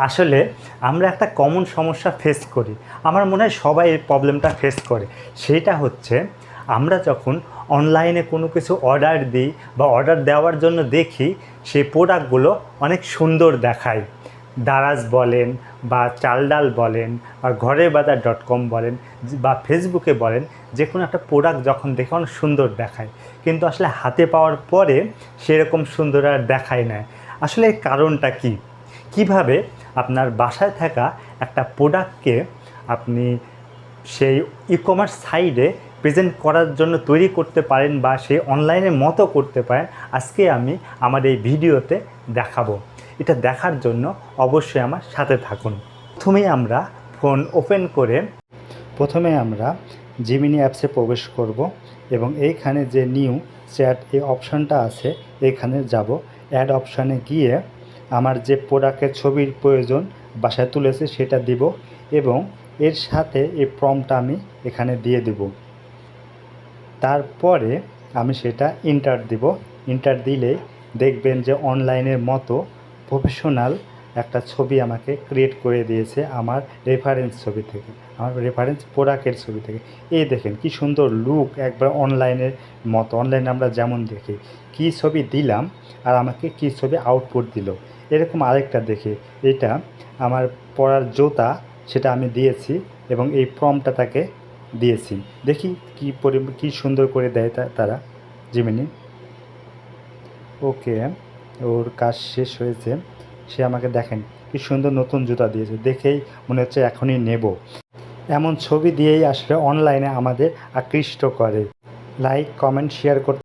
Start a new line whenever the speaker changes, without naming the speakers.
আসলে আমরা একটা কমন সমস্যা ফেস করি, আমার মনে হয় সবাই এই প্রবলেমটা ফেস করে। সেইটা হচ্ছে আমরা যখন অনলাইনে কোনো কিছু অর্ডার দিই বা অর্ডার দেওয়ার জন্য দেখি সেই প্রোডাক্টগুলো অনেক সুন্দর দেখায়। দারাজ বলেন বা চালডাল বলেন বা ঘরেরবাজার.com বলেন বা ফেসবুকে বলেন, যে কোনো একটা প্রোডাক্ট যখন দেখে অনেক সুন্দর দেখায়, কিন্তু আসলে হাতে পাওয়ার পরে সেরকম সুন্দর আর দেখায় না। আসলে এর কারণটা কী? কিভাবে আপনার বাসায় থাকা একটা প্রোডাক্টকে আপনি সেই ই-কমার্স সাইটে প্রেজেন্ট করার জন্য তৈরি করতে পারেন বা সেই অনলাইনের মতো করতে পারেন, আজকে আমি আমার এই ভিডিওতে দেখাবো। এটা দেখার জন্য অবশ্যই আমার সাথে থাকুন। প্রথমে আমরা জিমিনি অ্যাপসে প্রবেশ করব এবং এইখানে যে নিউ চ্যাট এই অপশানটা আছে এইখানে যাব। অ্যাড অপশানে গিয়ে আমার যে প্রোডাক্টের ছবির প্রয়োজন বাসায় তুলেছে সেটা দিব এবং এর সাথে এই প্রম্পটটা আমি এখানে দিয়ে দেব। তারপরে আমি সেটা এন্টার দিব। এন্টার দিলে দেখবেন যে অনলাইনের মতো প্রফেশনাল একটা ছবি আমাকে ক্রিয়েট করে দিয়েছে আমার রেফারেন্স ছবি থেকে, আমার রেফারেন্স প্রোডাক্টের ছবি থেকে। এই দেখেন কি সুন্দর লুক, একবার অনলাইনের মতো। অনলাইনে আমরা যেমন দেখি কী ছবি দিলাম আর আমাকে কী ছবি আউটপুট দিল। এরকম আরেকটা দেখি, এটা আমার পরার জুতা, সেটা আমি দিয়েছি এবং এই প্রম্পটটা তাকে দিয়েছি। দেখি কী সুন্দর করে দেয় তারা জিমিনি। ওকে, ওর কাজ শেষ হয়েছে। সে আমাকে দেখেন কি সুন্দর নতুন জুতা দিয়েছে, দেখেই মনে হচ্ছে এখনই নেব। এমন ছবি দিয়েই আসলে অনলাইনে আমাদের আকৃষ্ট করে। লাইক, কমেন্ট, শেয়ার করতে